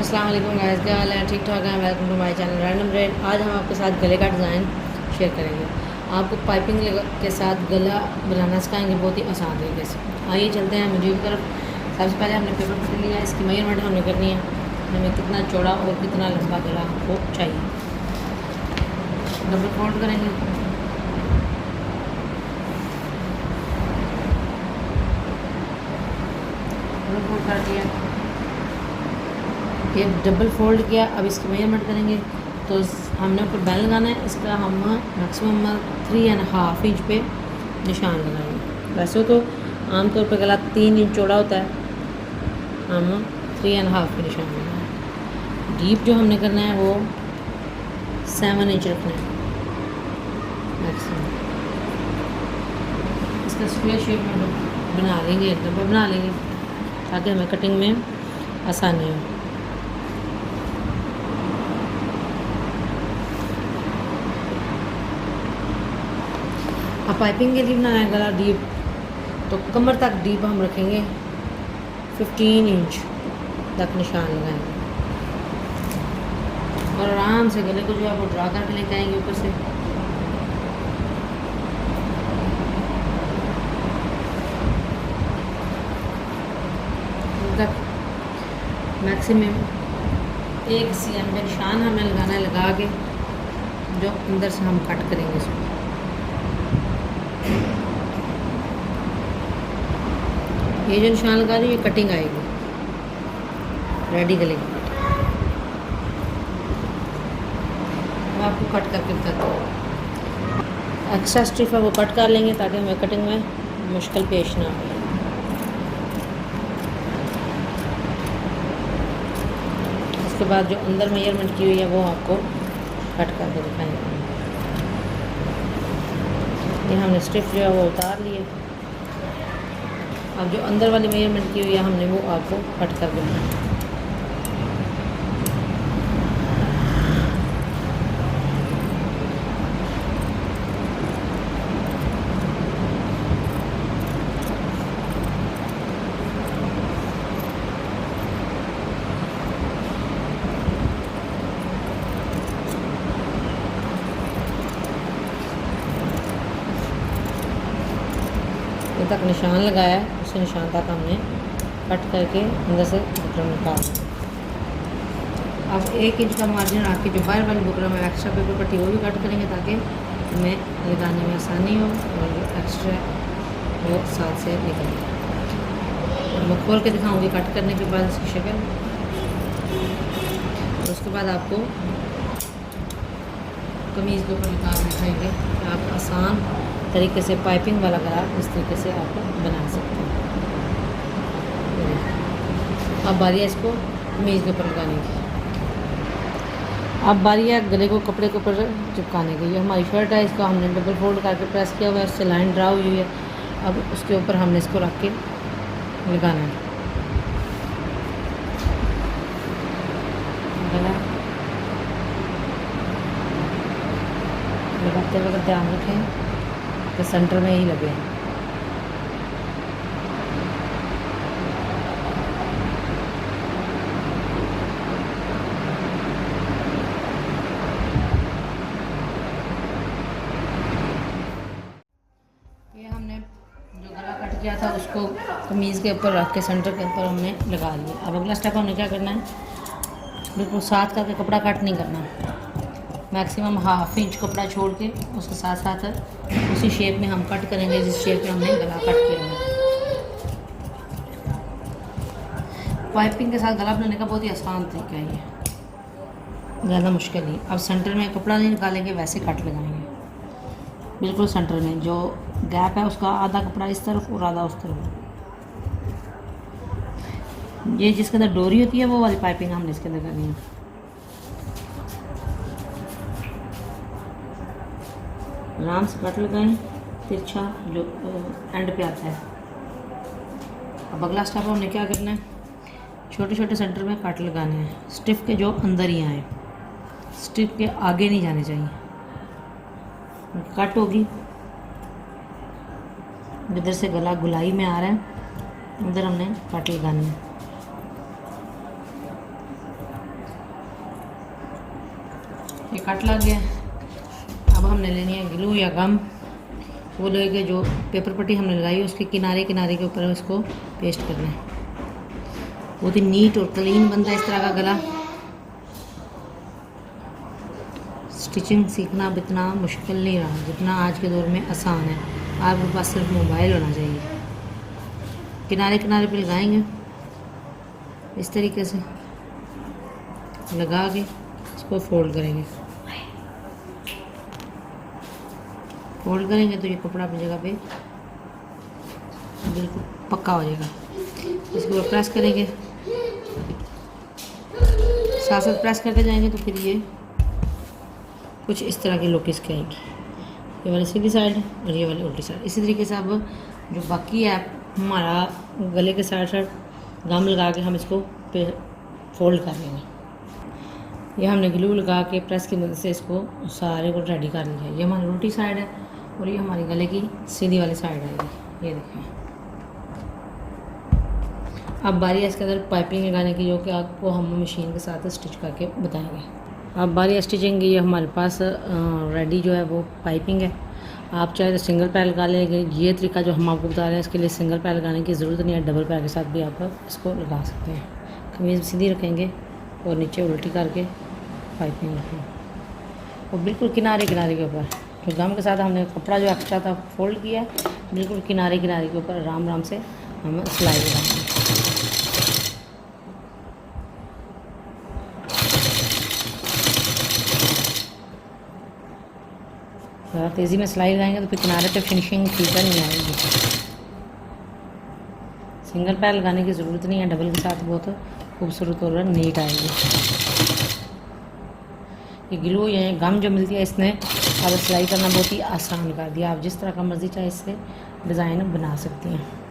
अस्सलाम वालेकुम गाइस, क्या हाल है? ठीक ठाक है। Welcome to my channel random red. आज हम आपके साथ गले का डिज़ाइन शेयर करेंगे। आपको पाइपिंग के साथ गला बनाना सिखाएंगे बहुत ही आसान तरीके से। आइए चलते हैं मुझे की तरफ। सबसे पहले हमने पेपर पकड़ लिया है, इसकी मेजरमेंट हमें करनी है। हमें कितना चौड़ा और कितना लंबा गला हमको चाहिए। डबल फोल्ड करेंगे। डबल फोल्ड कर दिया, ये डबल फोल्ड किया। अब इसकी मेजरमेंट करेंगे तो हमने ऊपर बैल लगाना है। इसका हम मैक्सिमम 3.5 इंच पे निशान लगाएंगे। वैसे तो आमतौर पर गला 3 इंच चौड़ा होता है, हम 3.5 पे निशान लगाएंगे। डीप जो हमने करना है वो 7 इंच रखना है मैक्सिमम। इसका स्क्वायर शेप में बना लेंगे, डब्बा बना लेंगे ताकि हमें कटिंग में आसानी हो। अब पाइपिंग के लिए बनाना है गला डीप, तो कमर तक डीप हम रखेंगे। 15 इंच तक निशान लगाएंगे और आराम से गले को जो है वो ड्रा करके लेके आएंगे ऊपर से। तक मैक्सिमम 1 cm का निशान हमें लगाना है, लगा के जो अंदर से हम कट करेंगे इसको। ये जो निशान लगा रही है ये कटिंग आएगी, रेडी गले की। मैं आपको कट करके बताता हूँ। एक्स्ट्रा स्टिफ है वो कट कर लेंगे ताकि हमें कटिंग में मुश्किल पेश ना आए। उसके बाद जो अंदर मेजरमेंट की हुई है वो आपको कट करके दिखाएंगे। ये हमने स्टिफ जो है वो उतार लिए। अब जो अंदर वाली मेजरमेंट की हुई है हमने वो आपको कट कर देना है। तक निशान लगाया है, उसी निशान तक हमने कट करके अंदर से बुकरम निकालना। अब 1 इंच का मार्जिन रख के जो बाहर वाली बुकरम है एक्स्ट्रा पेपर पट्टी वो भी कट करेंगे ताकि हमें लगाने में आसानी हो और जो एक्स्ट्रा वो साथ से निकल जाए। और मैं खोल के दिखाऊंगी कट करने के बाद इसकी शक्ल। और उसके बाद आपको कमीज़ के ऊपर निकाल दिखाएंगे कि आप आसान तरीके से पाइपिंग वाला गला इस तरीके से आप बना सकते हैं। अब बारी है इसको कमीज़ के ऊपर लगाने की। अब बारी है गले को कपड़े के ऊपर चिपकाने की। ये हमारी शर्ट है, इसका हमने डबल फोल्ड करके प्रेस किया हुआ है, उससे लाइन ड्रा हुई है। अब उसके ऊपर हमने इसको रख के लगाना है गला। लगाते वक्त ध्यान रखें तो सेंटर में ही लगे। ये हमने जो गला कट किया था उसको कमीज़ के ऊपर रख के सेंटर के ऊपर हमने लगा लिया। अब अगला स्टेप हमने क्या करना है, बिल्कुल साथ करके कपड़ा कट नहीं करना। मैक्सिमम 1/2 इंच कपड़ा छोड़ के उसके साथ साथ उसी शेप में हम कट करेंगे जिस शेप में हमने गला कट किया है। पाइपिंग के साथ गला बनाने का बहुत ही आसान तरीका है, ये ज़्यादा मुश्किल नहीं। अब सेंटर में कपड़ा नहीं निकालेंगे, वैसे कट लगाएंगे बिल्कुल सेंटर में। जो गैप है उसका आधा कपड़ा इस तरफ और आधा उस तरफ। ये जिसके अंदर डोरी होती है वो वाली पाइपिंग हमने इसके अंदर करनी है। आराम से कट लगाएं, तिरछा जो एंड पे आता है। अब अगला स्टेप हमने क्या करना है, छोटे छोटे सेंटर में कट लगाने हैं। स्टिफ के जो अंदर ही आए, स्टिफ के आगे नहीं जाने चाहिए। कट होगी जिधर से गला गुलाई में आ रहा है उधर हमने कट लगानी है। ये कट लग गया। अब हमने लेनी है ग्लू या गम। वो लेके जो पेपर पट्टी हमने लगाई है उसके किनारे किनारे के ऊपर इसको पेस्ट करना है। बहुत ही नीट और क्लीन बनता है इस तरह का गला। स्टिचिंग सीखना अब इतना मुश्किल नहीं रहा जितना आज के दौर में आसान है। आपके पास सिर्फ मोबाइल होना चाहिए। किनारे किनारे पे लगाएंगे इस तरीके से, लगा के इसको फोल्ड करेंगे। फोल्ड करेंगे तो ये कपड़ा अपनी जगह पे बिल्कुल पक्का हो जाएगा। इसके ऊपर प्रेस करेंगे, साथ साथ प्रेस करते जाएंगे तो फिर ये कुछ इस तरह की लुक इसकी आएगी। ये वाली सीधी साइड और ये वाली उल्टी साइड। इसी तरीके से अब जो बाकी है हमारा गले के साइड साइड गम लगा के हम इसको फोल्ड कर लेंगे। ये हमने ग्लू लगा के प्रेस की मदद से इसको सारे को रेडी कर लिया है। ये हमारी उल्टी साइड है और ये हमारी गले की सीधी वाली साइड आएगी। ये देखें। अब बारी है इसके अंदर पाइपिंग लगाने की, जो कि आपको हम मशीन के साथ स्टिच करके बताएंगे। अब बारी है स्टिचिंग की। ये हमारे पास रेडी जो है वो पाइपिंग है। आप चाहे तो सिंगल पैर लगा लेंगे। ये तरीका जो हम आपको बता रहे हैं इसके लिए सिंगल पैर लगाने की ज़रूरत नहीं है, डबल पैर के साथ भी आप इसको लगा सकते हैं। कमीज़ सीधी रखेंगे और नीचे उल्टी करके पाइपिंग रखेंगे और बिल्कुल किनारे किनारे के ऊपर जो गम के साथ हमने कपड़ा जो एक्स्ट्रा था फोल्ड किया है, बिल्कुल किनारे किनारे के ऊपर आराम आराम से हम सिलाई लगाएंगे। ज़्यादा तेज़ी में सिलाई लगाएंगे तो फिर किनारे पे फिनिशिंग ठीक नहीं आएगी। सिंगल पैर लगाने की ज़रूरत नहीं है, डबल के साथ बहुत खूबसूरत और नीट आएगी। ये ग्लू या गम जो मिलती है इसने अब सिलाई करना बहुत ही आसान कर दिया। आप जिस तरह का मर्ज़ी चाहे इससे डिज़ाइन बना सकती हैं।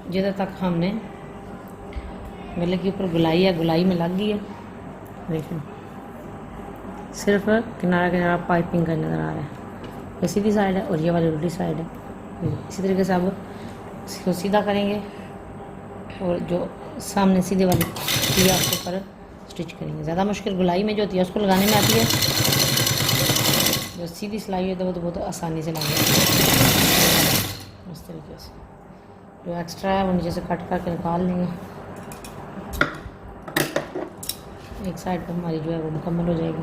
जिधर तक हमने गले के ऊपर गुलाई है, गुलाई में लग गई है। देखिए सिर्फ किनारा किनारा पाइपिंग का नज़र आ रहा है। ये सीधी साइड है और ये वाली उल्टी साइड है। इसी तरीके से अब इसको सीधा करेंगे और जो सामने सीधे वाली ये आपके ऊपर स्टिच करेंगे। ज़्यादा मुश्किल गुलाई में जो होती है उसको लगाने में आती है। जो सीधी सिलाई है तो वो तो बहुत आसानी से लग जाती है। इस तरीके से जो एक्स्ट्रा है वो नीचे से कट करके निकाल लेंगे। एक साइड पर हमारी जो है वो मुकम्मल हो जाएगी।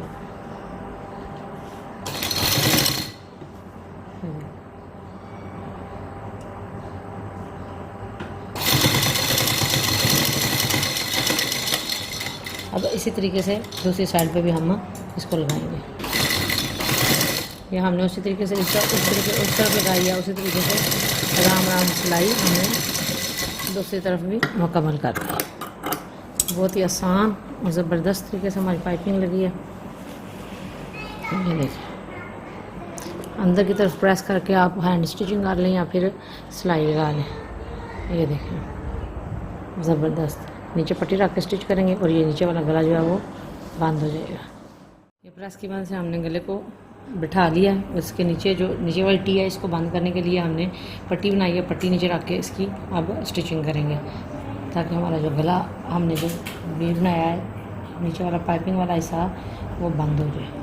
अब इसी तरीके से दूसरी साइड पे भी हम इसको लगाएंगे। ये हमने उसी तरीके से उस तरफ लगाई है, उसी तरीके से आराम आराम सिलाई हमने दूसरी तरफ भी मुकम्मल कर दी। बहुत ही आसान और ज़बरदस्त तरीके से हमारी पाइपिंग लगी है। ये देखिए अंदर की तरफ प्रेस करके आप हैंड स्टिचिंग कर लें या फिर सिलाई लगा लें। ये देखिए ज़बरदस्त। नीचे पट्टी रख के स्टिच करेंगे और ये नीचे वाला गला जो है वो बंद हो जाएगा। ये प्रेस की मदद से हमने गले को बिठा लिया। उसके नीचे जो नीचे वाली टी है इसको बंद करने के लिए हमने पट्टी बनाई है। पट्टी नीचे रख के इसकी अब स्टिचिंग करेंगे ताकि हमारा जो गला हमने जो वी बनाया है नीचे वाला पाइपिंग वाला हिस्सा वो बंद हो जाए।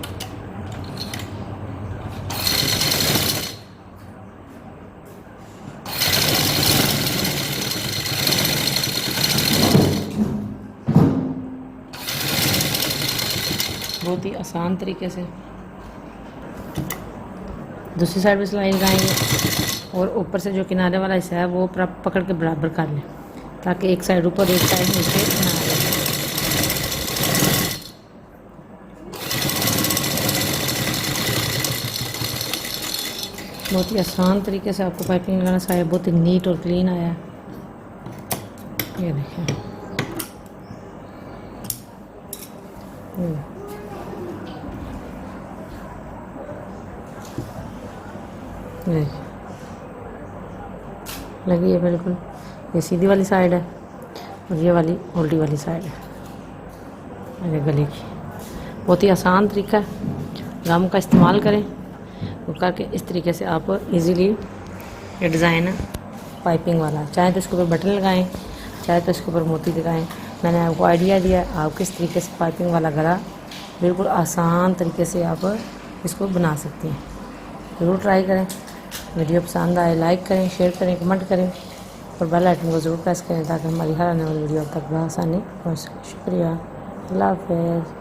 बहुत ही आसान तरीके से दूसरी साइड भी सिलाई लगाएंगे और ऊपर से जो किनारे वाला हिस्सा है वो पकड़ के बराबर कर लें ताकि एक साइड ऊपर एक साइड नीचे ना आए। बहुत ही आसान तरीके से आपको पाइपिंग लगाना सिखाया। बहुत ही नीट और क्लीन आया है। ये देखें लगी है बिल्कुल। ये सीधी वाली साइड है और ये वाली उल्टी वाली साइड मेरे गले की। बहुत ही आसान तरीका है, गम का इस्तेमाल करें वो करके इस तरीके से आप इजीली ये डिज़ाइन पाइपिंग वाला, चाहे तो इसके ऊपर बटन लगाएं, चाहे तो इसके ऊपर मोती लगाएं। मैंने आपको आइडिया दिया आप किस तरीके से पाइपिंग वाला गला बिल्कुल आसान तरीके से आप इसको बना सकती हैं। ज़रूर ट्राई करें। वीडियो पसंद आए लाइक करें, शेयर करें, कमेंट करें और बेल आइकन को ज़रूर प्रेस करें ताकि हमारी हर आने वाली वीडियो तक बआसानी पहुँच सके। शुक्रिया। अल्लाह हाफ़िज़।